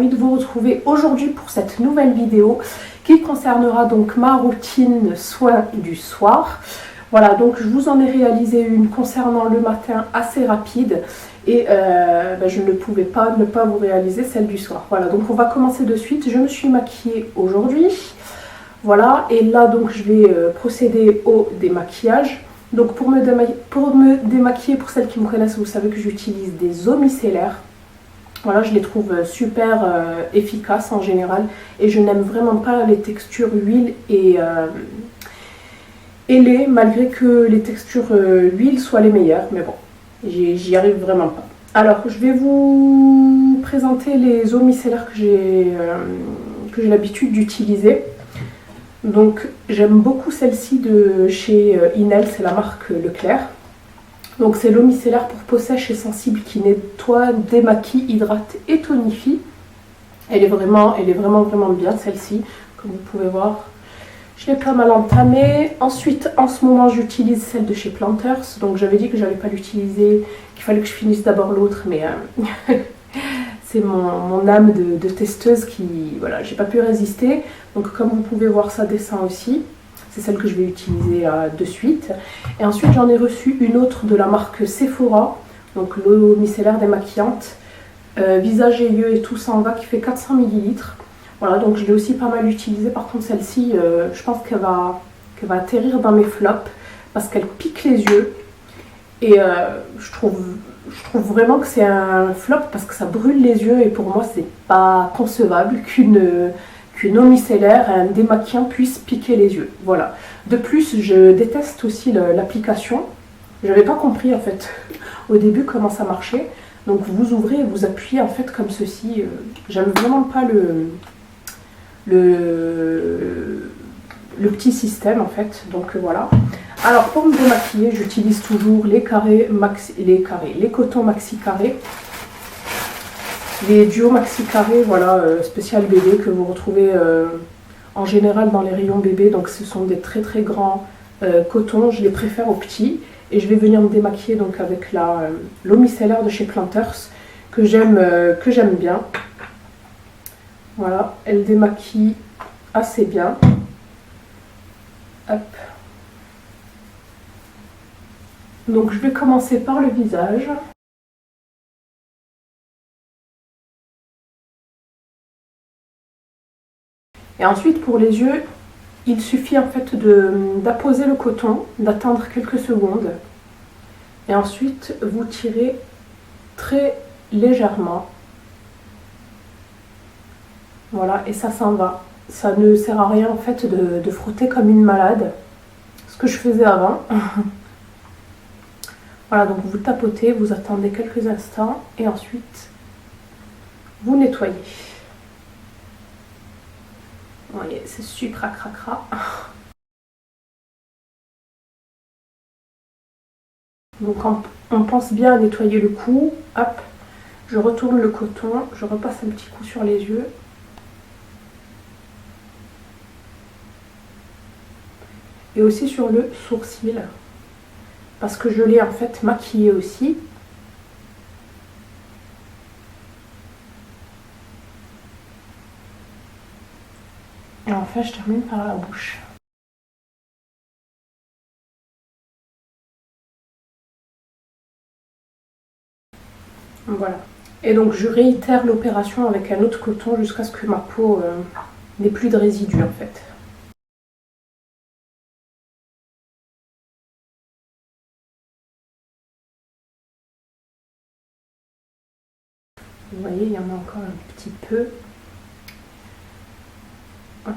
de vous retrouver aujourd'hui pour cette nouvelle vidéo qui concernera donc ma routine soin du soir. Voilà, donc je vous en ai réalisé une concernant le matin assez rapide et je ne pouvais pas ne pas vous réaliser celle du soir. Voilà, donc on va commencer de suite. Je me suis maquillée aujourd'hui. Voilà, et là donc je vais procéder au démaquillage. Donc pour me démaquiller, pour celles qui me connaissent, vous savez que j'utilise des eaux micellaires. Voilà, je les trouve super efficaces en général et je n'aime vraiment pas les textures huile et lait, malgré que les textures huile soient les meilleures, mais bon, j'y arrive vraiment pas. Alors, je vais vous présenter les eaux micellaires que j'ai l'habitude d'utiliser. Donc, j'aime beaucoup celle-ci de chez Inel, c'est la marque Leclerc. Donc c'est l'eau micellaire pour peau sèche et sensible qui nettoie, démaquille, hydrate et tonifie. Elle est vraiment bien celle-ci, comme vous pouvez voir. Je l'ai pas mal entamée. Ensuite, en ce moment, j'utilise celle de chez Planters. Donc j'avais dit que j'allais pas l'utiliser, qu'il fallait que je finisse d'abord l'autre, mais c'est mon âme de testeuse qui, voilà, j'ai pas pu résister. Donc comme vous pouvez voir, ça descend aussi. C'est celle que je vais utiliser de suite. Et ensuite, j'en ai reçu une autre de la marque Sephora, donc l'eau micellaire démaquillante, visage et yeux et tout s'en va, qui fait 400 ml. Voilà, donc je l'ai aussi pas mal utilisée. Par contre, celle-ci, je pense qu'elle va atterrir dans mes flops parce qu'elle pique les yeux. Et je trouve vraiment que c'est un flop parce que ça brûle les yeux. Et pour moi, c'est pas concevable qu'une eau micellaire, un démaquillant puisse piquer les yeux. Voilà. De plus, je déteste aussi l'application. Je n'avais pas compris en fait au début comment ça marchait. Donc vous ouvrez et vous appuyez en fait comme ceci. J'aime vraiment pas le petit système en fait. Donc voilà. Alors pour me démaquiller, j'utilise toujours les cotons maxi carrés. Les duos maxi carrés, voilà, spécial bébé que vous retrouvez en général dans les rayons bébé. Donc ce sont des très très grands cotons, je les préfère aux petits. Et je vais venir me démaquiller donc avec l'eau micellaire de chez Planters que j'aime bien. Voilà, elle démaquille assez bien. Hop. Donc je vais commencer par le visage. Et ensuite pour les yeux, il suffit en fait d'apposer le coton, d'attendre quelques secondes. Et ensuite vous tirez très légèrement. Voilà, et ça s'en va. Ça ne sert à rien en fait de frotter comme une malade. Ce que je faisais avant. Voilà, donc vous tapotez, vous attendez quelques instants et ensuite vous nettoyez. Vous voyez, c'est super cracra. Donc on pense bien à nettoyer le cou. Hop, je retourne le coton, je repasse un petit coup sur les yeux. Et aussi sur le sourcil. Parce que je l'ai en fait maquillé aussi. Et enfin, je termine par la bouche. Voilà. Et donc, je réitère l'opération avec un autre coton jusqu'à ce que ma peau n'ait plus de résidus en fait. Vous voyez, il y en a encore un petit peu. Hop.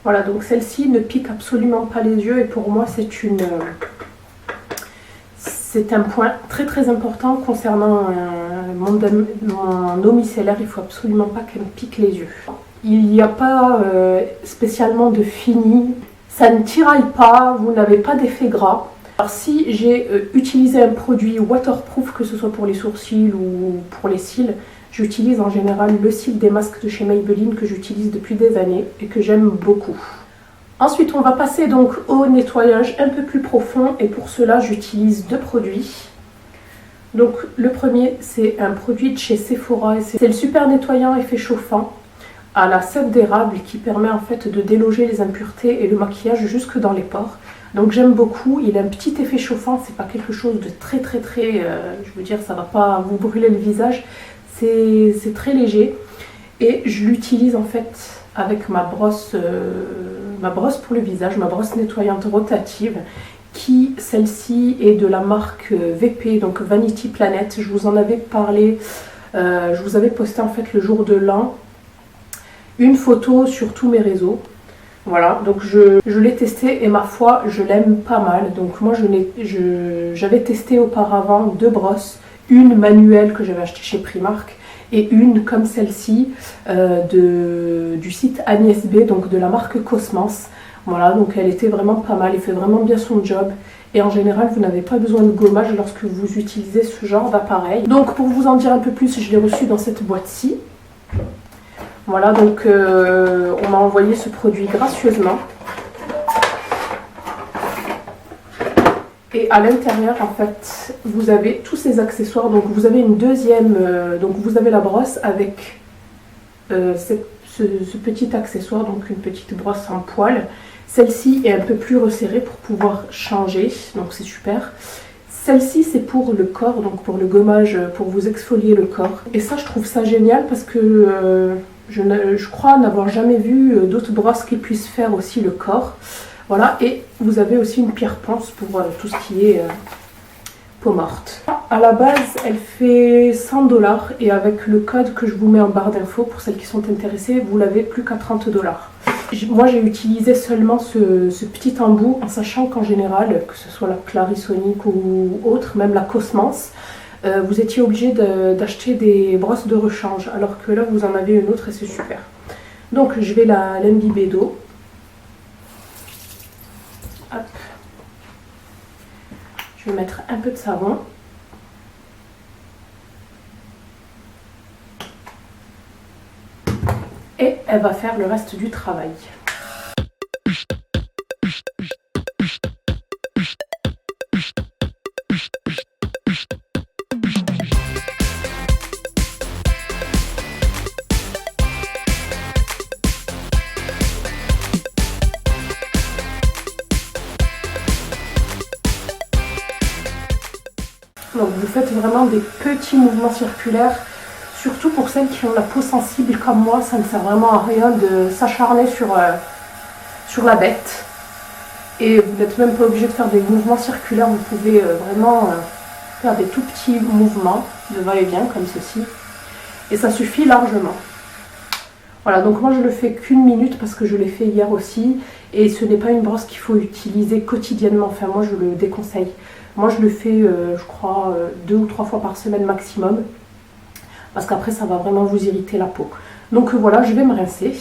Voilà, donc celle-ci ne pique absolument pas les yeux et pour moi c'est un point très très important concernant mon eau micellaire. Il ne faut absolument pas qu'elle me pique les yeux. Il n'y a pas spécialement de fini. Ça ne tiraille pas, vous n'avez pas d'effet gras. Alors si j'ai utilisé un produit waterproof, que ce soit pour les sourcils ou pour les cils, j'utilise en général le cil des masques de chez Maybelline que j'utilise depuis des années et que j'aime beaucoup. Ensuite, on va passer donc au nettoyage un peu plus profond et pour cela, j'utilise 2 produits. Donc le premier, c'est un produit de chez Sephora, c'est le super nettoyant effet chauffant à la sève d'érable qui permet en fait de déloger les impuretés et le maquillage jusque dans les pores. Donc j'aime beaucoup, il a un petit effet chauffant, c'est pas quelque chose de très je veux dire ça va pas vous brûler le visage, c'est très léger et je l'utilise en fait avec ma brosse pour le visage, ma brosse nettoyante rotative qui celle-ci est de la marque VP, donc Vanity Planet. Je vous en avais parlé, je vous avais posté en fait le jour de l'an une photo sur tous mes réseaux. Voilà, donc je l'ai testé et ma foi, je l'aime pas mal. Donc moi j'avais testé auparavant 2 brosses, une manuelle que j'avais achetée chez Primark et une comme celle-ci du site Agnès B, donc de la marque Cosmans. Voilà, donc elle était vraiment pas mal, elle fait vraiment bien son job. Et en général, vous n'avez pas besoin de gommage lorsque vous utilisez ce genre d'appareil. Donc pour vous en dire un peu plus, je l'ai reçu dans cette boîte-ci. Voilà, donc on m'a envoyé ce produit gracieusement. Et à l'intérieur, en fait, vous avez tous ces accessoires. Donc vous avez une deuxième, donc vous avez la brosse avec ce petit accessoire, donc une petite brosse en poil. Celle-ci est un peu plus resserrée pour pouvoir changer, donc c'est super. Celle-ci c'est pour le corps, donc pour le gommage, pour vous exfolier le corps. Et ça je trouve ça génial parce que je crois n'avoir jamais vu d'autres brosses qui puissent faire aussi le corps. Voilà, et vous avez aussi une pierre ponce pour tout ce qui est peau morte. À la base elle fait 100 $ et avec le code que je vous mets en barre d'infos pour celles qui sont intéressées, vous l'avez plus qu'à 30 $. Moi j'ai utilisé seulement ce petit embout en sachant qu'en général, que ce soit la Clarisonic ou autre, même la Cosmans, vous étiez obligé d'acheter des brosses de rechange alors que là vous en avez une autre et c'est super. Donc je vais l'imbiber d'eau. Hop. Je vais mettre un peu de savon. Et elle va faire le reste du travail. Donc vous faites vraiment des petits mouvements circulaires. Surtout pour celles qui ont la peau sensible comme moi, ça ne sert vraiment à rien de s'acharner sur la bête. Et vous n'êtes même pas obligé de faire des mouvements circulaires, vous pouvez vraiment faire des tout petits mouvements de va-et-vient comme ceci. Et ça suffit largement. Voilà, donc moi je le fais qu'1 minute parce que je l'ai fait hier aussi. Et ce n'est pas une brosse qu'il faut utiliser quotidiennement, enfin moi je le déconseille. Moi je le fais, je crois, 2 ou 3 fois par semaine maximum. Parce qu'après ça va vraiment vous irriter la peau. Donc voilà, je vais me rincer.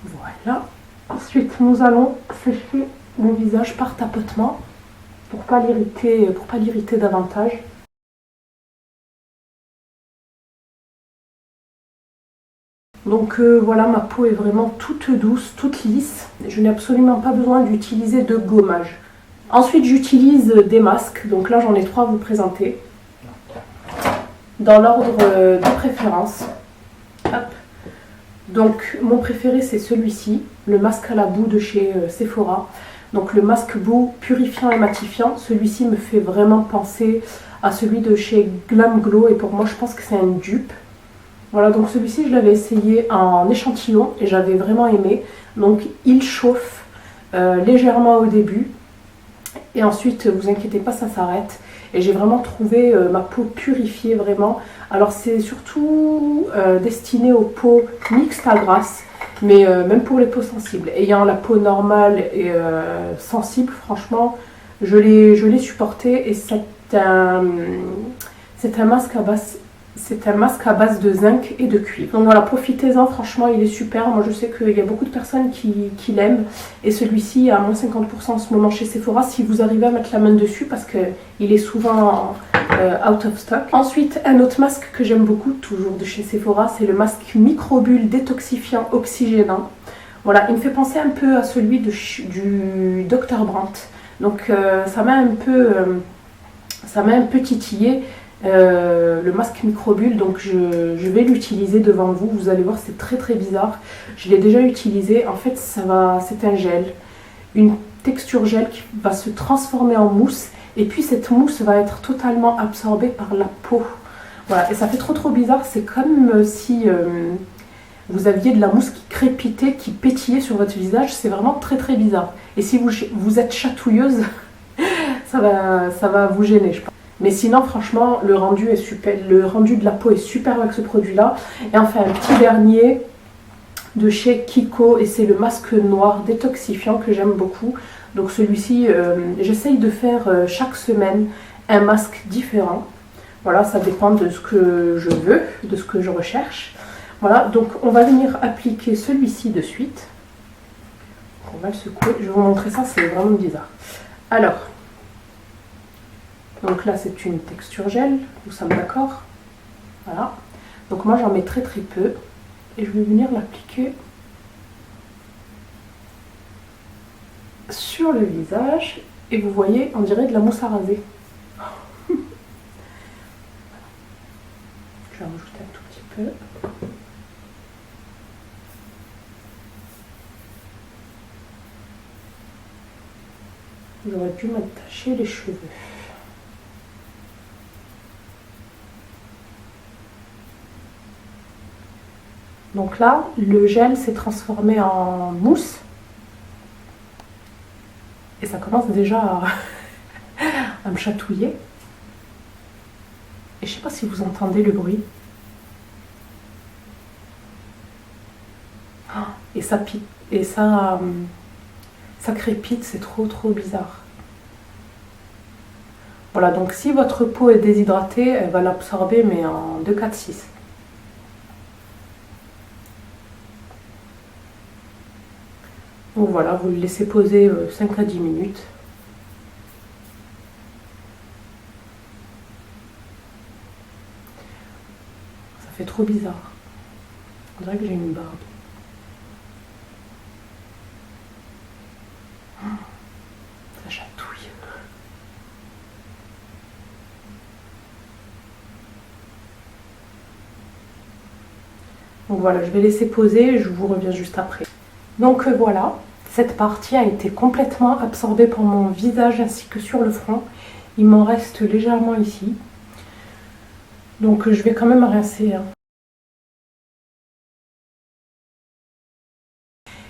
Voilà. Ensuite nous allons sécher mon visage par tapotement pour pas l'irriter davantage. Donc voilà, ma peau est vraiment toute douce, toute lisse. Je n'ai absolument pas besoin d'utiliser de gommage. Ensuite j'utilise des masques. Donc là j'en ai 3 à vous présenter. Dans l'ordre de préférence. Hop. Donc mon préféré c'est celui-ci, le masque à la boue de chez Sephora. Donc le masque boue purifiant et matifiant. Celui-ci me fait vraiment penser à celui de chez Glam Glow et pour moi je pense que c'est un dupe. Voilà, donc celui-ci je l'avais essayé en échantillon et j'avais vraiment aimé. Donc il chauffe légèrement au début et ensuite vous inquiétez pas, ça s'arrête. Et j'ai vraiment trouvé ma peau purifiée vraiment. Alors c'est surtout destiné aux peaux mixtes à grasses, mais même pour les peaux sensibles. Ayant la peau normale et sensible, franchement, je l'ai supporté et c'est un masque à base de zinc et de cuivre. Donc voilà, profitez-en, franchement il est super. Moi je sais qu'il y a beaucoup de personnes qui l'aiment. Et celui-ci est à moins 50% en ce moment chez Sephora si vous arrivez à mettre la main dessus parce qu'il est souvent out of stock. Ensuite, un autre masque que j'aime beaucoup, toujours de chez Sephora, c'est le masque microbulle détoxifiant oxygénant. Voilà, il me fait penser un peu à celui du Dr Brandt. Donc ça m'a un peu titillé. Le masque microbulle, donc je vais l'utiliser devant vous. Vous allez voir, c'est très très bizarre. Je l'ai déjà utilisé. En fait, c'est un gel, une texture gel qui va se transformer en mousse. Et puis cette mousse va être totalement absorbée par la peau. Voilà, et ça fait trop trop bizarre. C'est comme si vous aviez de la mousse qui crépitait, qui pétillait sur votre visage. C'est vraiment très très bizarre. Et si vous êtes chatouilleuse, ça va vous gêner, je pense. Mais sinon, franchement, le rendu est super. Le rendu de la peau est super avec ce produit-là. Et enfin, un petit dernier de chez Kiko, et c'est le masque noir détoxifiant que j'aime beaucoup. Donc celui-ci, j'essaye de faire chaque semaine un masque différent. Voilà, ça dépend de ce que je veux, de ce que je recherche. Voilà, donc on va venir appliquer celui-ci de suite. On va le secouer. Je vais vous montrer ça, c'est vraiment bizarre. Alors, donc là c'est une texture gel, nous sommes d'accord. Voilà. Donc moi j'en mets très très peu. Et je vais venir l'appliquer sur le visage. Et vous voyez, on dirait de la mousse à raser. Je vais en rajouter un tout petit peu. J'aurais dû m'attacher les cheveux. Donc là, le gel s'est transformé en mousse. Et ça commence déjà à me chatouiller. Et je ne sais pas si vous entendez le bruit. Et ça pique. Et ça crépite, c'est trop trop bizarre. Voilà, donc si votre peau est déshydratée, elle va l'absorber, mais en 2, 4, 6. Donc voilà, vous le laissez poser 5 à 10 minutes. Ça fait trop bizarre. On dirait que j'ai une barbe. Ça chatouille. Donc voilà, je vais laisser poser, je vous reviens juste après. Donc voilà, cette partie a été complètement absorbée par mon visage ainsi que sur le front. Il m'en reste légèrement ici. Donc je vais quand même rincer.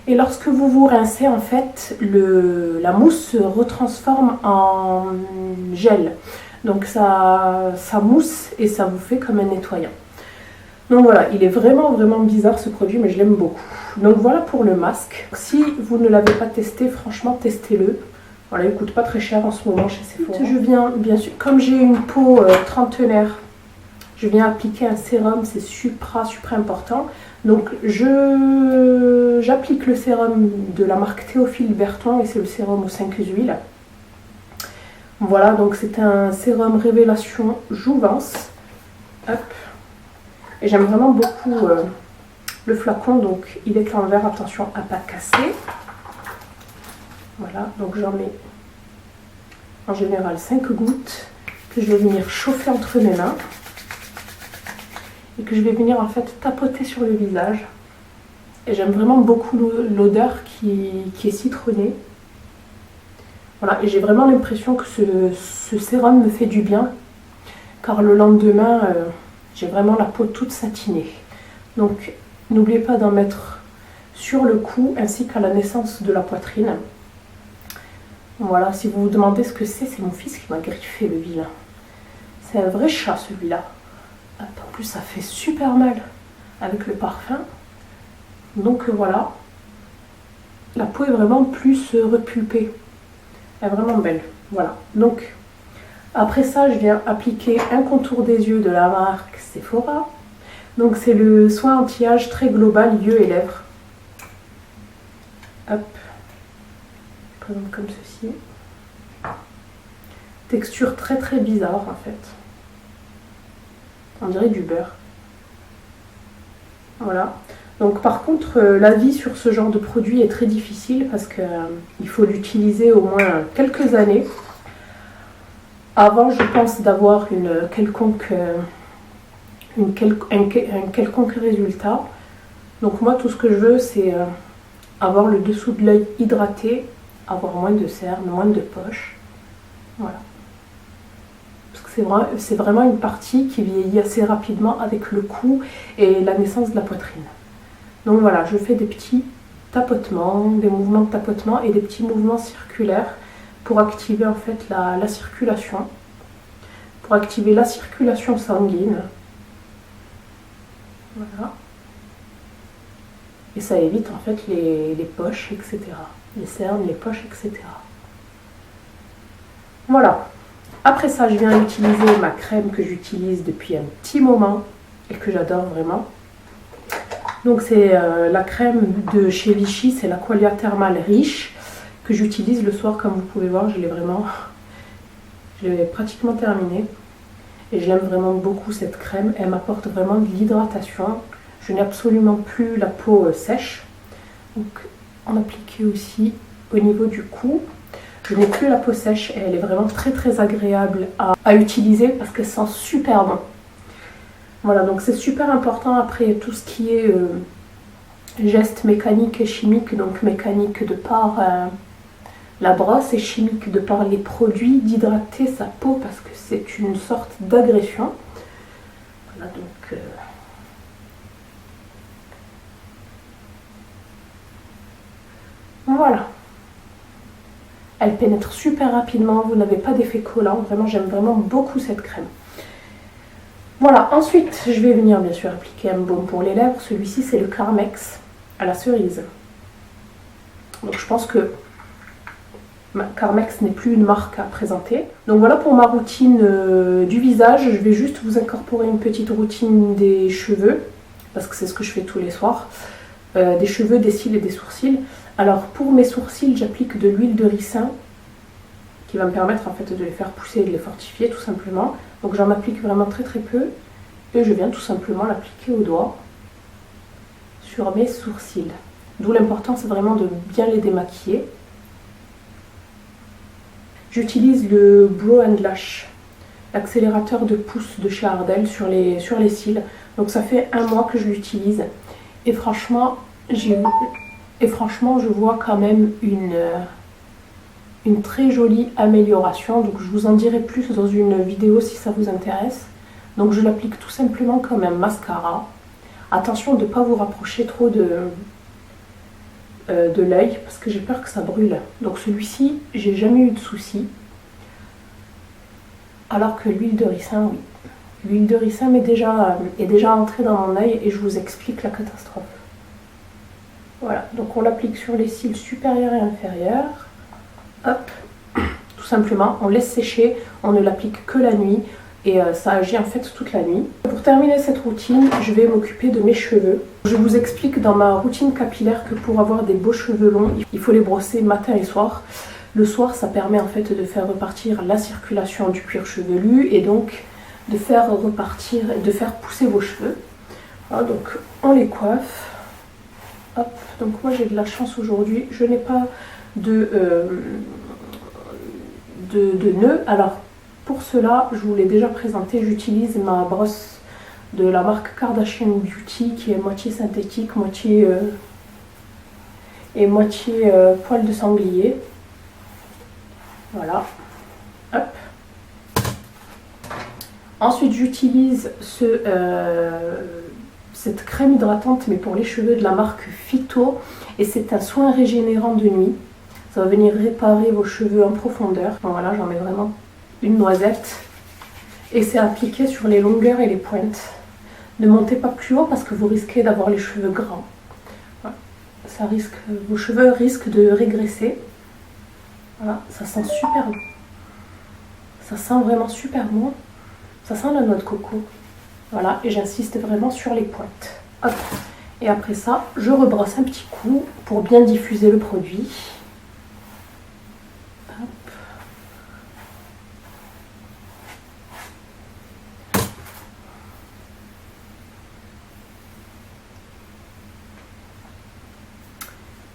Et lorsque vous vous rincez, en fait, la mousse se retransforme en gel. Donc ça mousse et ça vous fait comme un nettoyant. Donc voilà, il est vraiment vraiment bizarre ce produit, mais je l'aime beaucoup. Donc voilà pour le masque. Si vous ne l'avez pas testé, franchement testez-le. Voilà, il coûte pas très cher en ce moment chez Sephora. Je viens, bien sûr, comme j'ai une peau trentenaire, je viens appliquer un sérum, c'est super important. Donc j'applique le sérum de la marque Théophile Berton et c'est le sérum aux 5 huiles. Voilà, donc c'est un sérum Révélation Jouvence. Hop. Et j'aime vraiment beaucoup le flacon, donc il est en verre, attention à ne pas casser. Voilà, donc j'en mets en général 5 gouttes que je vais venir chauffer entre mes mains. Et que je vais venir en fait tapoter sur le visage. Et j'aime vraiment beaucoup l'odeur qui est citronnée. Voilà, et j'ai vraiment l'impression que ce sérum me fait du bien. Car le lendemain, j'ai vraiment la peau toute satinée. Donc n'oubliez pas d'en mettre sur le cou ainsi qu'à la naissance de la poitrine. Voilà, si vous vous demandez ce que c'est mon fils qui m'a griffé le vilain. C'est un vrai chat celui-là. En plus ça fait super mal avec le parfum. Donc voilà. La peau est vraiment plus repulpée. Elle est vraiment belle. Voilà. Donc après ça, je viens appliquer un contour des yeux de la marque Sephora. Donc c'est le soin anti-âge très global yeux et lèvres. Hop. Je présente comme ceci. Texture très très bizarre en fait. On dirait du beurre. Voilà. Donc par contre, l'avis sur ce genre de produit est très difficile parce qu'il faut l'utiliser au moins quelques années avant, je pense, d'avoir un quelconque résultat. Donc moi, tout ce que je veux, c'est avoir le dessous de l'œil hydraté, avoir moins de cernes, moins de poches. Voilà. Parce que c'est vraiment une partie qui vieillit assez rapidement avec le cou et la naissance de la poitrine. Donc voilà, je fais des petits tapotements, des mouvements de tapotement et des petits mouvements circulaires pour activer en fait la circulation, pour activer la circulation sanguine. Voilà. Et ça évite en fait les poches, etc. Les cernes, les poches, etc. Voilà. Après ça, je viens utiliser ma crème que j'utilise depuis un petit moment et que j'adore vraiment. Donc c'est la crème de chez Vichy, c'est la Qualia Thermal Riche que j'utilise le soir. Comme vous pouvez voir, je l'ai pratiquement terminée. Et je l'aime vraiment beaucoup cette crème, elle m'apporte vraiment de l'hydratation. Je n'ai absolument plus la peau sèche. Donc en appliquer aussi au niveau du cou. Je n'ai plus la peau sèche et elle est vraiment très très agréable à utiliser parce qu'elle sent super bon. Voilà, donc c'est super important après tout ce qui est gestes mécaniques et chimiques. Donc mécanique de par la brosse et chimique de par les produits, d'hydrater sa peau parce que c'est une sorte d'agression. Voilà, donc voilà. Elle pénètre super rapidement, vous n'avez pas d'effet collant. Vraiment, j'aime vraiment beaucoup cette crème. Voilà, ensuite, je vais venir bien sûr appliquer un baume pour les lèvres. Celui-ci, c'est le Carmex à la cerise. Donc je pense que Carmex n'est plus une marque à présenter. Donc voilà pour ma routine du visage. Je vais juste vous incorporer une petite routine des cheveux, parce que c'est ce que je fais tous les soirs. Des cheveux, des cils et des sourcils. Alors pour mes sourcils, j'applique de l'huile de ricin qui va me permettre en fait de les faire pousser et de les fortifier tout simplement. Donc j'en applique vraiment très très peu et je viens tout simplement l'appliquer au doigt sur mes sourcils. D'où l'importance vraiment de bien les démaquiller. J'utilise le Brow and Lash, l'accélérateur de pouce de chez Ardell sur les cils. Donc ça fait un mois que je l'utilise et franchement, je vois quand même une très jolie amélioration. Donc je vous en dirai plus dans une vidéo si ça vous intéresse. Donc je l'applique tout simplement comme un mascara. Attention de ne pas vous rapprocher trop de l'œil parce que j'ai peur que ça brûle. Donc celui-ci, j'ai jamais eu de soucis. Alors que l'huile de ricin, oui. L'huile de ricin est déjà entrée dans mon œil et je vous explique la catastrophe. Voilà, donc on l'applique sur les cils supérieurs et inférieurs. Hop, tout simplement, on laisse sécher, on ne l'applique que la nuit et ça agit en fait toute la nuit. Pour terminer cette routine, je vais m'occuper de mes cheveux. Je vous explique dans ma routine capillaire que pour avoir des beaux cheveux longs, il faut les brosser matin et soir. Le soir, ça permet en fait de faire repartir la circulation du cuir chevelu et donc de faire pousser vos cheveux. Voilà, donc on les coiffe. Hop, donc moi j'ai de la chance aujourd'hui, je n'ai pas de nœud. Alors pour cela, je vous l'ai déjà présenté, j'utilise ma brosse de la marque Kardashian Beauty qui est moitié synthétique, moitié poil de sanglier. Voilà. Hop. Ensuite j'utilise cette crème hydratante mais pour les cheveux de la marque Phyto et c'est un soin régénérant de nuit. Ça va venir réparer vos cheveux en profondeur. Bon, voilà, j'en mets vraiment une noisette et c'est appliqué sur les longueurs et les pointes. Ne montez pas plus haut parce que vous risquez d'avoir les cheveux gras. Voilà. Vos cheveux risquent de régresser. Voilà, ça sent super bon. Ça sent vraiment super bon. Ça sent la noix de coco. Voilà, et j'insiste vraiment sur les pointes. Hop. Et après ça, je rebrosse un petit coup pour bien diffuser le produit. Hop.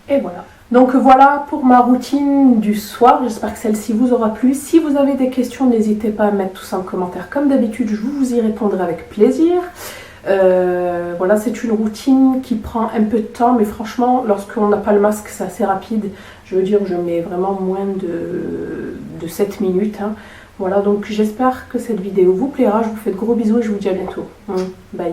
Et voilà. Donc voilà pour ma routine du soir, j'espère que celle-ci vous aura plu. Si vous avez des questions, n'hésitez pas à mettre tout ça en commentaire. Comme d'habitude, je vous y répondrai avec plaisir. Voilà, c'est une routine qui prend un peu de temps, mais franchement, lorsqu'on n'a pas le masque, c'est assez rapide. Je veux dire, je mets vraiment moins de 7 minutes. Hein. Voilà, donc j'espère que cette vidéo vous plaira. Je vous fais de gros bisous et je vous dis à bientôt. Bye.